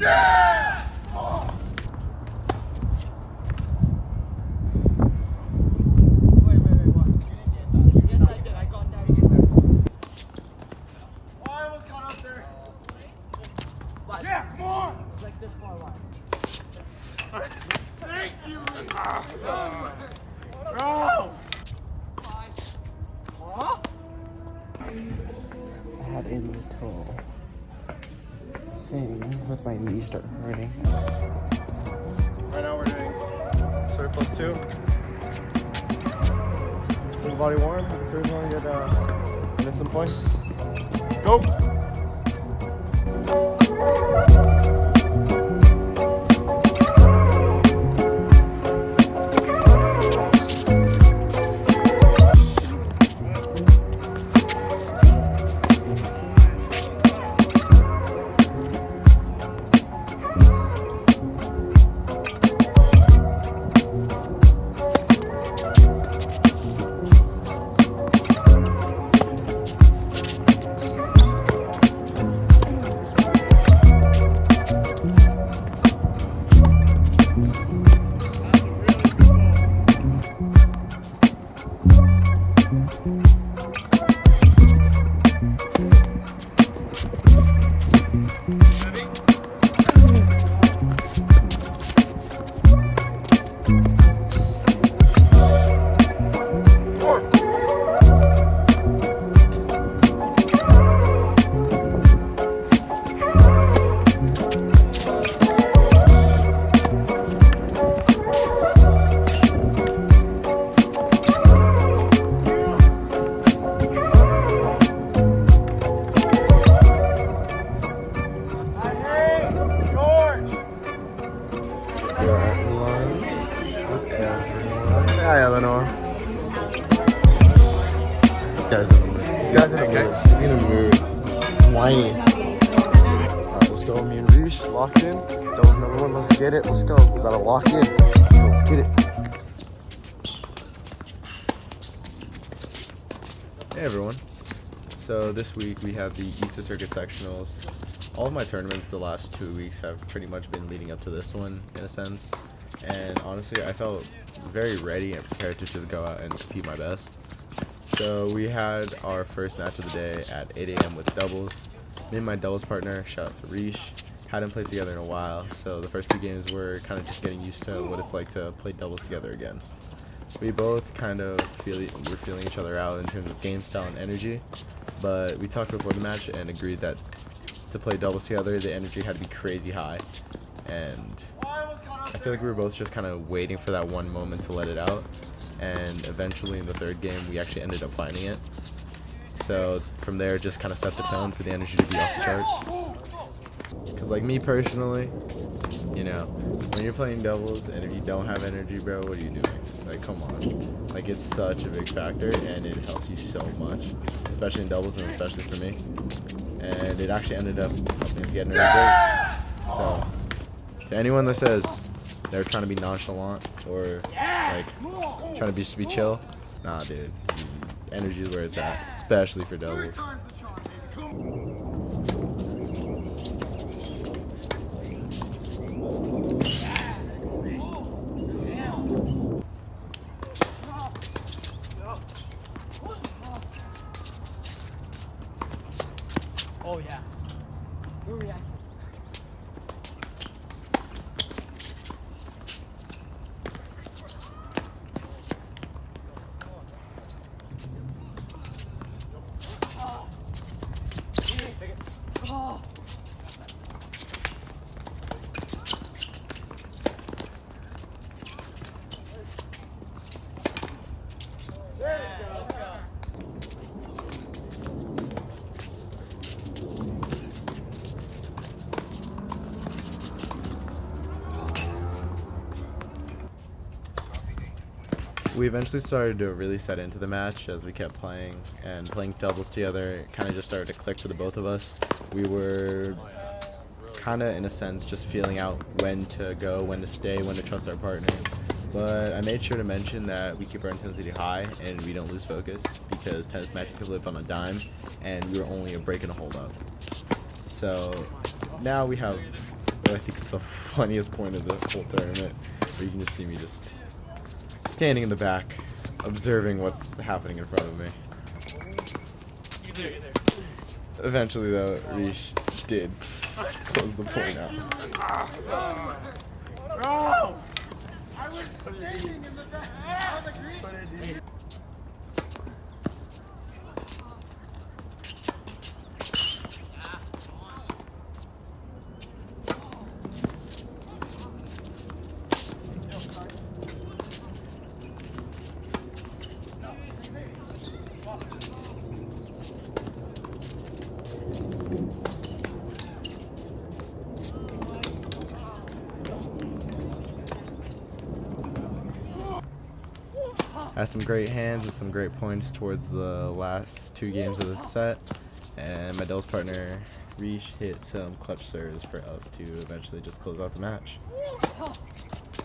I had a little thing with my knee start hurting. Right now we're doing surf plus 2. Keep the body warm. Surf want to get innocent points. Go! Hi, Eleanor. This guy's in a mood. He's in a mood. Whiny. Alright, let's go. Me and Reesh locked in. That was number 1. Let's get it. Let's go. We gotta lock in. Let's get it. Hey everyone. So this week we have the Easter Circuit Sectionals. All of my tournaments the last 2 weeks have pretty much been leading up to this one in a sense. And honestly, I felt very ready and prepared to just go out and compete my best. So we had our first match of the day at 8 a.m. with doubles. Me and my doubles partner, shout out to Reesh, hadn't played together in a while, so the first 2 games were kind of just getting used to what it's like to play doubles together again. We both kind of were feeling each other out in terms of game style and energy, but we talked before the match and agreed that to play doubles together, the energy had to be crazy high. And I feel like we were both just kind of waiting for that one moment to let it out, and eventually in the 3rd game we actually ended up finding it. So from there, just kind of set the tone for the energy to be off the charts. Because like me personally, you know, when you're playing doubles and if you don't have energy, bro, what are you doing? Like, come on. Like, it's such a big factor and it helps you so much, especially in doubles and especially for me. And it actually ended up helping us get in a great. So to anyone that says they're trying to be nonchalant or like trying to just be chill, nah, dude. Energy is where it's at, especially for doubles. Oh yeah. Your reaction. We eventually started to really set into the match as we kept playing, and playing doubles together, it kind of just started to click for the both of us. We were kind of, in a sense, just feeling out when to go, when to stay, when to trust our partner. But I made sure to mention that we keep our intensity high and we don't lose focus, because tennis matches can live on a dime, and we were only a break and a hold up. So now we have But I think it's the funniest point of the whole tournament, where you can just see me just standing in the back, observing what's happening in front of me. Eventually, though, Rish did close the point out. Bro! I was standing in the back. I was like, Had some great hands and some great points towards the last 2 games of the set, and my doubles partner Rish hit some clutch serves for us to eventually just close out the match.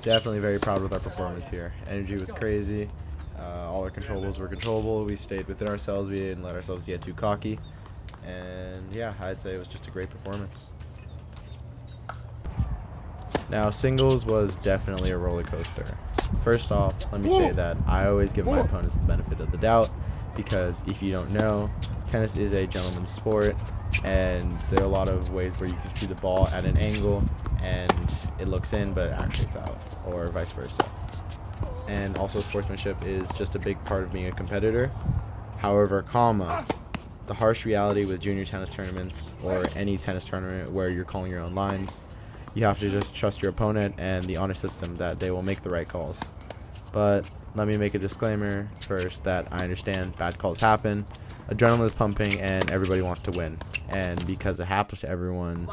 Definitely very proud with our performance here. Energy was crazy. All our controllables were controllable. We stayed within ourselves. We didn't let ourselves get too cocky. And yeah, I'd say it was just a great performance. Now, singles was definitely a roller coaster. First off, let me say that I always give my opponents the benefit of the doubt, because if you don't know, tennis is a gentleman's sport, and there are a lot of ways where you can see the ball at an angle and it looks in, but actually it's out, or vice versa. And also, sportsmanship is just a big part of being a competitor. However, the harsh reality with junior tennis tournaments, or any tennis tournament where you're calling your own lines, you have to just trust your opponent and the honor system that they will make the right calls. But let me make a disclaimer first that I understand bad calls happen, adrenaline is pumping, and everybody wants to win. And because it happens to everyone,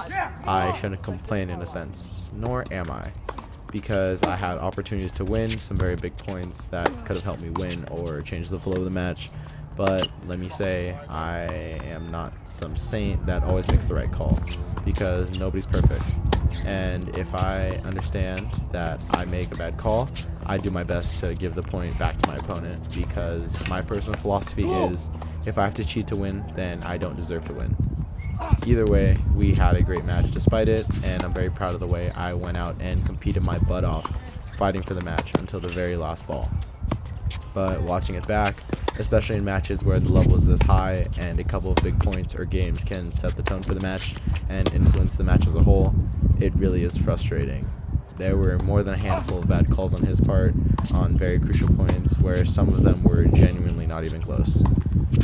I shouldn't complain in a sense, nor am I. Because I had opportunities to win, some very big points that could have helped me win or change the flow of the match. But let me say, I am not some saint that always makes the right call, because nobody's perfect. And if I understand that I make a bad call, I do my best to give the point back to my opponent, because my personal philosophy is, if I have to cheat to win, then I don't deserve to win. Either way, we had a great match despite it, and I'm very proud of the way I went out and competed my butt off, fighting for the match until the very last ball. But watching it back, especially in matches where the level is this high and a couple of big points or games can set the tone for the match and influence the match as a whole, it really is frustrating. There were more than a handful of bad calls on his part on very crucial points, where some of them were genuinely not even close.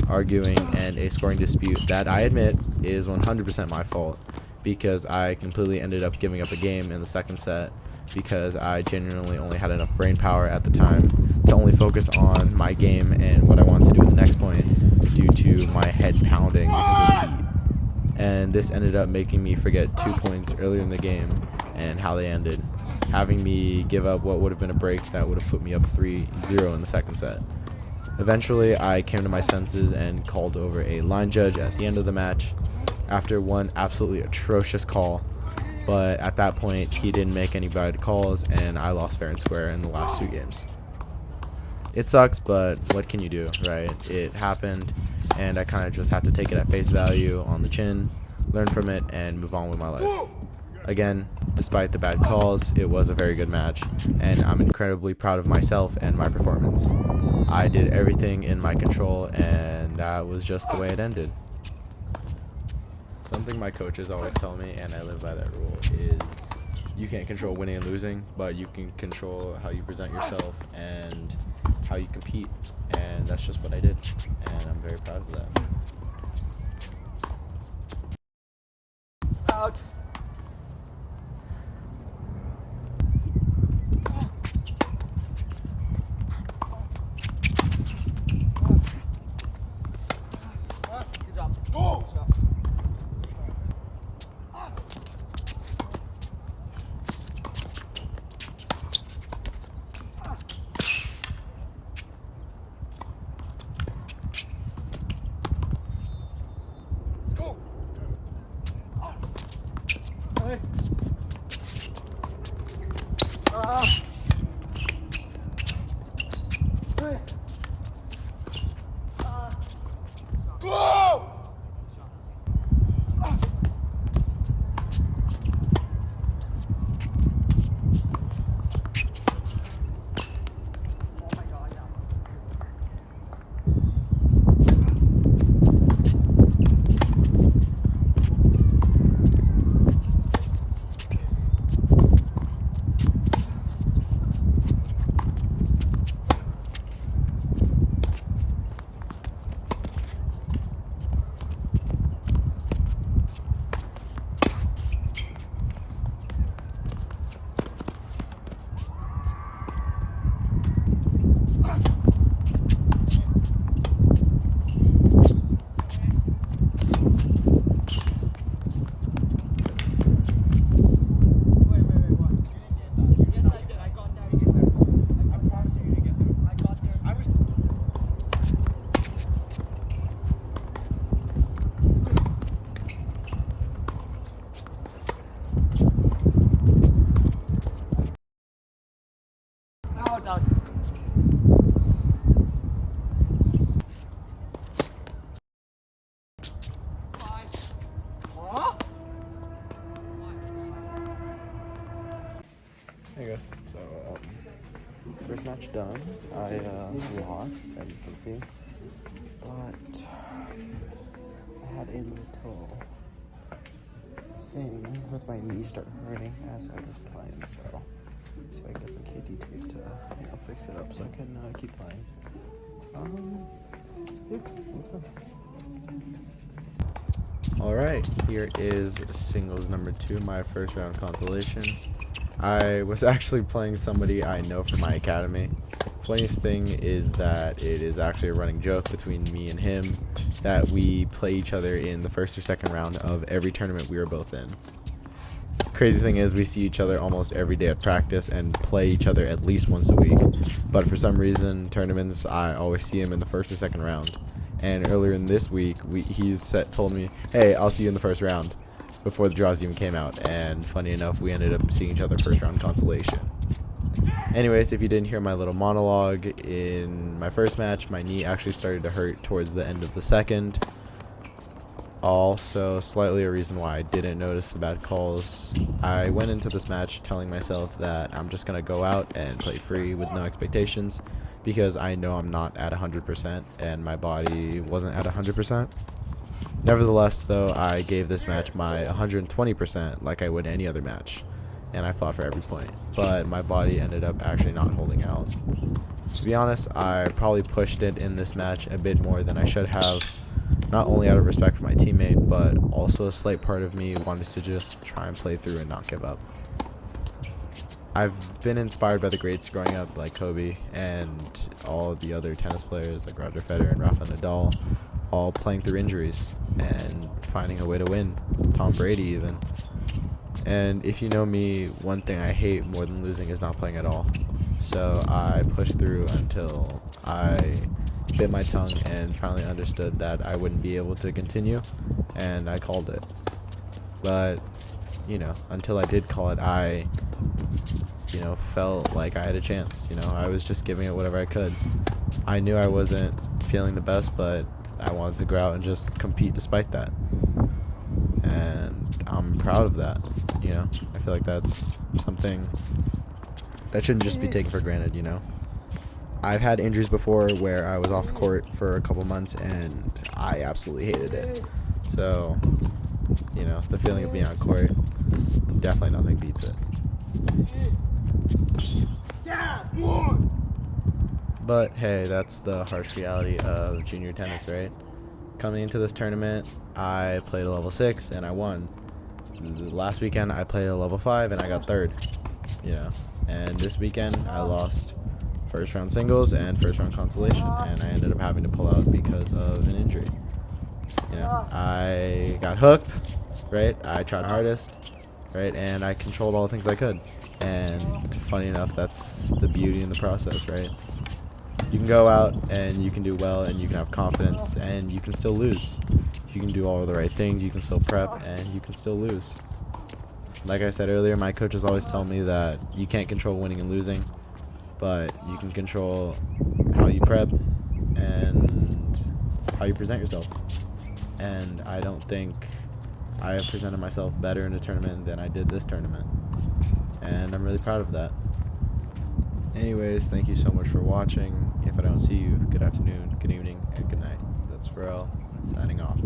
Arguing and a scoring dispute that I admit is 100% my fault, because I completely ended up giving up a game in the second set because I genuinely only had enough brain power at the time to only focus on my game and what I wanted to do at the next point, due to my head pounding because of the heat. And this ended up making me forget 2 points earlier in the game and how they ended, having me give up what would have been a break that would have put me up 3-0 in the second set. Eventually, I came to my senses and called over a line judge at the end of the match after one absolutely atrocious call. But at that point, he didn't make any bad calls, and I lost fair and square in the last 2 games. It sucks, but what can you do, right? It happened, and I kind of just have to take it at face value on the chin, learn from it, and move on with my life. Again, despite the bad calls, it was a very good match, and I'm incredibly proud of myself and my performance. I did everything in my control, and that was just the way it ended. Something my coaches always tell me, and I live by that rule, is you can't control winning and losing, but you can control how you present yourself and how you compete, and that's just what I did, and I'm very proud of that. Out. Good job. Good job. Hey guys, so first match done. I lost, as you can see, but I had a little thing with my knee start hurting as I was playing, so I can get some KT tape to fix it up so I can keep playing. Yeah, let's go. Alright, here is singles number 2, my first round consolation. I was actually playing somebody I know from my academy. Funniest thing is that it is actually a running joke between me and him that we play each other in the first or second round of every tournament we were both in. Crazy thing is we see each other almost every day at practice and play each other at least once a week. But for some reason, tournaments, I always see him in the first or second round. And earlier in this week, told me, hey, I'll see you in the first round, before the draws even came out. And funny enough, we ended up seeing each other first round consolation. Anyways, if you didn't hear my little monologue, in my first match, my knee actually started to hurt towards the end of the second. Also, slightly a reason why I didn't notice the bad calls. I went into this match telling myself that I'm just going to go out and play free with no expectations, because I know I'm not at 100% and my body wasn't at 100%. Nevertheless, though, I gave this match my 120% like I would any other match, and I fought for every point, but my body ended up actually not holding out. To be honest, I probably pushed it in this match a bit more than I should have, not only out of respect for my teammate, but also a slight part of me wanted to just try and play through and not give up. I've been inspired by the greats growing up, like Kobe and all the other tennis players like Roger Federer and Rafa Nadal, all playing through injuries and finding a way to win. Tom Brady even. And if you know me, one thing I hate more than losing is not playing at all. So I pushed through until I bit my tongue and finally understood that I wouldn't be able to continue, and I called it. But, until I did call it, I felt like I had a chance. I was just giving it whatever I could. I knew I wasn't feeling the best, but I wanted to go out and just compete despite that. And I'm proud of that. I feel like that's something that shouldn't just be taken for granted. I've had injuries before where I was off the court for a couple months and I absolutely hated it. So, the feeling of being on court, definitely nothing beats it. But hey, that's the harsh reality of junior tennis, right? Coming into this tournament, I played a level 6 and I won. Last weekend, I played a level 5 and I got third. And this weekend, I lost first round singles and first round consolation, and I ended up having to pull out because of an injury. I got hooked, right? I tried hardest, right? And I controlled all the things I could. And funny enough, that's the beauty in the process, right? You can go out and you can do well and you can have confidence and you can still lose. You can do all the right things, you can still prep, and you can still lose. Like I said earlier, my coaches always tell me that you can't control winning and losing, but you can control how you prep and how you present yourself. And I don't think I have presented myself better in a tournament than I did this tournament. And I'm really proud of that. Anyways, thank you so much for watching. If I don't see you, good afternoon, good evening, and good night. That's Pharrell, signing off.